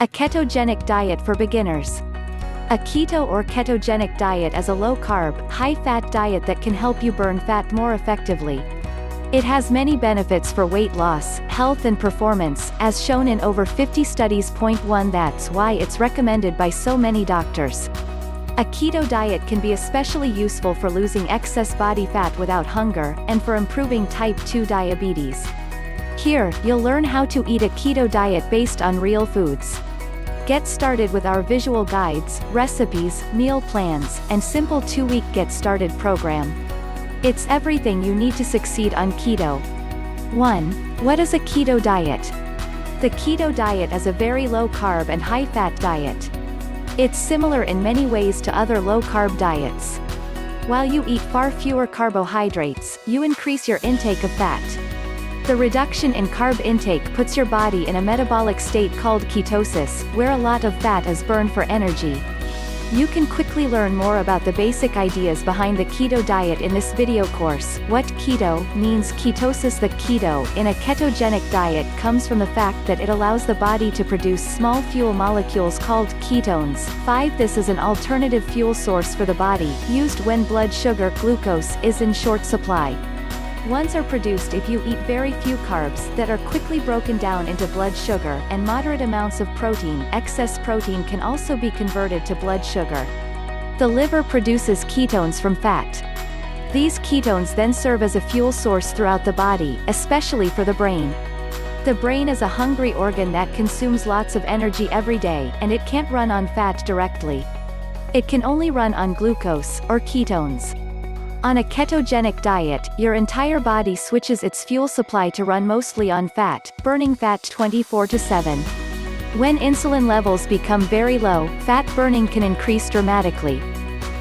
A ketogenic diet for beginners. A keto or ketogenic diet is a low-carb, high-fat diet that can help you burn fat more effectively. It has many benefits for weight loss, health and performance, as shown in over 50 studies. Point 1 That's why it's recommended by so many doctors. A keto diet can be especially useful for losing excess body fat without hunger, and for improving type 2 diabetes. Here, you'll learn how to eat a keto diet based on real foods. Get started with our visual guides, recipes, meal plans, and simple 2-week Get Started program. It's everything you need to succeed on keto. 1. What is a keto diet? The keto diet is a very low-carb and high-fat diet. It's similar in many ways to other low-carb diets. While you eat far fewer carbohydrates, you increase your intake of fat. The reduction in carb intake puts your body in a metabolic state called ketosis, where a lot of fat is burned for energy. You can quickly learn more about the basic ideas behind the keto diet in this video course. What keto means? Ketosis. The keto in a ketogenic diet comes from the fact that it allows the body to produce small fuel molecules called ketones. 5. This is an alternative fuel source for the body, used when blood sugar, glucose, is in short supply. Ones are produced if you eat very few carbs that are quickly broken down into blood sugar, and moderate amounts of protein. Excess protein can also be converted to blood sugar. The liver produces ketones from fat. These ketones then serve as a fuel source throughout the body, especially for the brain. The brain is a hungry organ that consumes lots of energy every day, and it can't run on fat directly. It can only run on glucose, or ketones. On a ketogenic diet, your entire body switches its fuel supply to run mostly on fat, burning fat 24/7. When insulin levels become very low, fat burning can increase dramatically.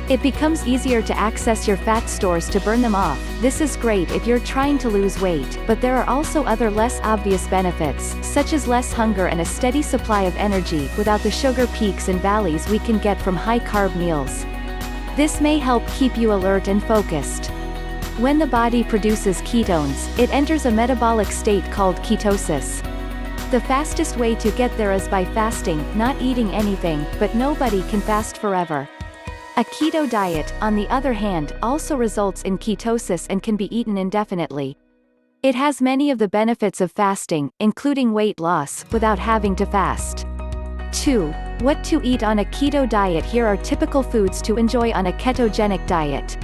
It becomes easier to access your fat stores to burn them off. This is great if you're trying to lose weight, but there are also other less obvious benefits, such as less hunger and a steady supply of energy, without the sugar peaks and valleys we can get from high-carb meals. This may help keep you alert and focused. When the body produces ketones, it enters a metabolic state called ketosis. The fastest way to get there is by fasting, not eating anything, but nobody can fast forever. A keto diet, on the other hand, also results in ketosis and can be eaten indefinitely. It has many of the benefits of fasting, including weight loss, without having to fast. 2. What to eat on a keto diet? Here are typical foods to enjoy on a ketogenic diet.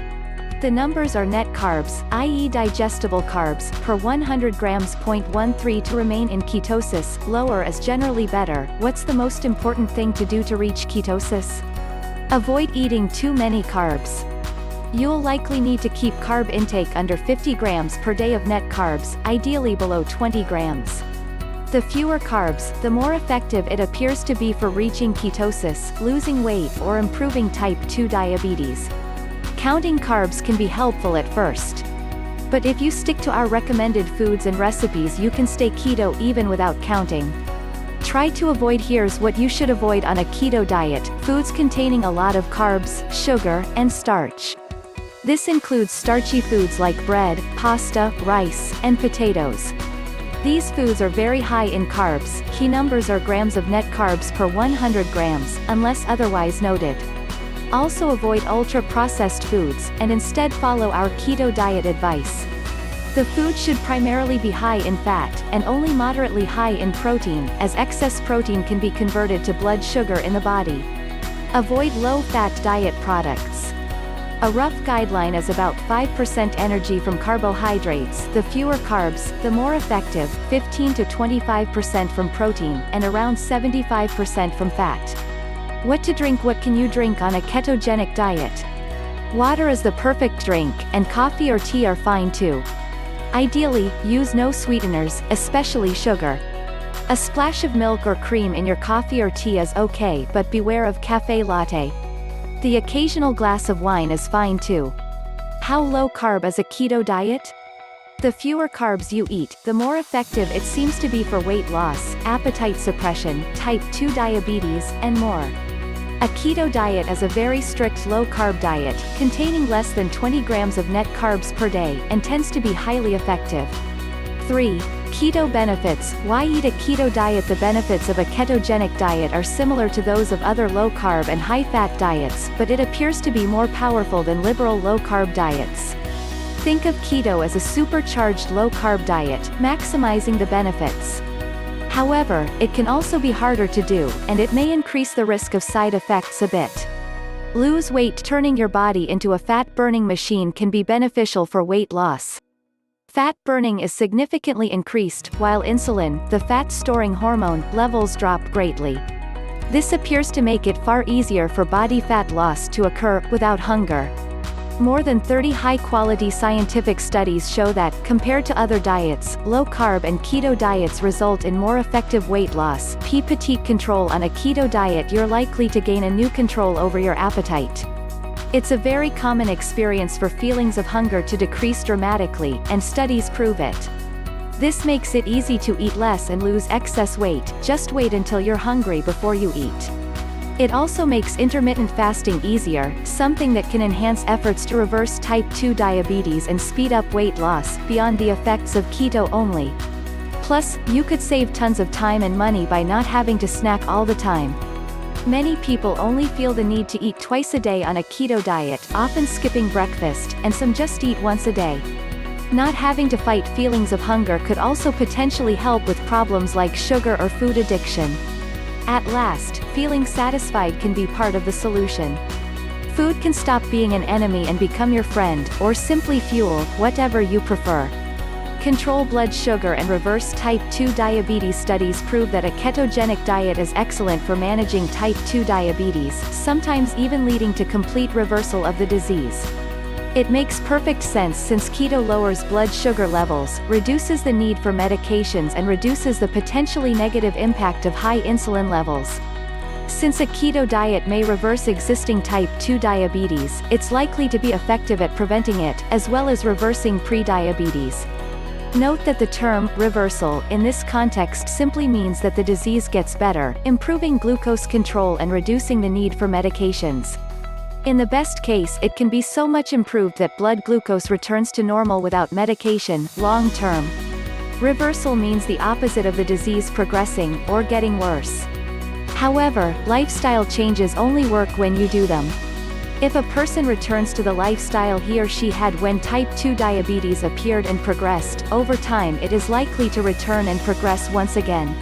The numbers are net carbs, i.e. digestible carbs, per 100 grams. 0.13 To remain in ketosis, lower is generally better. What's the most important thing to do to reach ketosis? Avoid eating too many carbs. You'll likely need to keep carb intake under 50 grams per day of net carbs, ideally below 20 grams. The fewer carbs, the more effective it appears to be for reaching ketosis, losing weight, or improving type 2 diabetes. Counting carbs can be helpful at first. But if you stick to our recommended foods and recipes, you can stay keto even without counting. Try to avoid. Here's what you should avoid on a keto diet: foods containing a lot of carbs, sugar, and starch. This includes starchy foods like bread, pasta, rice, and potatoes. These foods are very high in carbs. Key numbers are grams of net carbs per 100 grams, unless otherwise noted. Also avoid ultra-processed foods, and instead follow our keto diet advice. The food should primarily be high in fat, and only moderately high in protein, as excess protein can be converted to blood sugar in the body. Avoid low-fat diet products. A rough guideline is about 5% energy from carbohydrates. The fewer carbs, the more effective, 15 to 25% from protein, and around 75% from fat. What to drink? What can you drink on a ketogenic diet? Water is the perfect drink, and coffee or tea are fine too. Ideally, use no sweeteners, especially sugar. A splash of milk or cream in your coffee or tea is okay, but beware of cafe latte. The occasional glass of wine is fine too. How low-carb is a keto diet? The fewer carbs you eat, the more effective it seems to be for weight loss, appetite suppression, type 2 diabetes, and more. A keto diet is a very strict low-carb diet, containing less than 20 grams of net carbs per day, and tends to be highly effective. 3. Keto benefits. Why eat a keto diet? The benefits of a ketogenic diet are similar to those of other low-carb and high-fat diets, but it appears to be more powerful than liberal low-carb diets. Think of keto as a supercharged low-carb diet, maximizing the benefits. However, it can also be harder to do, and it may increase the risk of side effects a bit. Lose weight. Turning your body into a fat-burning machine can be beneficial for weight loss. Fat burning is significantly increased, while insulin, the fat-storing hormone, levels drop greatly. This appears to make it far easier for body fat loss to occur, without hunger. More than 30 high-quality scientific studies show that, compared to other diets, low-carb and keto diets result in more effective weight loss. Petite control. On a keto diet, you're likely to gain a new control over your appetite. It's a very common experience for feelings of hunger to decrease dramatically, and studies prove it. This makes it easy to eat less and lose excess weight. Just wait until you're hungry before you eat. It also makes intermittent fasting easier, something that can enhance efforts to reverse type 2 diabetes and speed up weight loss, beyond the effects of keto only. Plus, you could save tons of time and money by not having to snack all the time. Many people only feel the need to eat twice a day on a keto diet, often skipping breakfast, and some just eat once a day. Not having to fight feelings of hunger could also potentially help with problems like sugar or food addiction. At last, feeling satisfied can be part of the solution. Food can stop being an enemy and become your friend, or simply fuel, whatever you prefer. Control blood sugar and reverse type 2 diabetes. Studies prove that a ketogenic diet is excellent for managing type 2 diabetes, sometimes even leading to complete reversal of the disease. It makes perfect sense since keto lowers blood sugar levels, reduces the need for medications and reduces the potentially negative impact of high insulin levels. Since a keto diet may reverse existing type 2 diabetes, it's likely to be effective at preventing it, as well as reversing pre-diabetes. Note that the term reversal in this context simply means that the disease gets better, improving glucose control and reducing the need for medications. In the best case, it can be so much improved that blood glucose returns to normal without medication. Long term, reversal means the opposite of the disease progressing or getting worse. However, lifestyle changes only work when you do them. If a person returns to the lifestyle he or she had when type 2 diabetes appeared and progressed, over time it is likely to return and progress once again.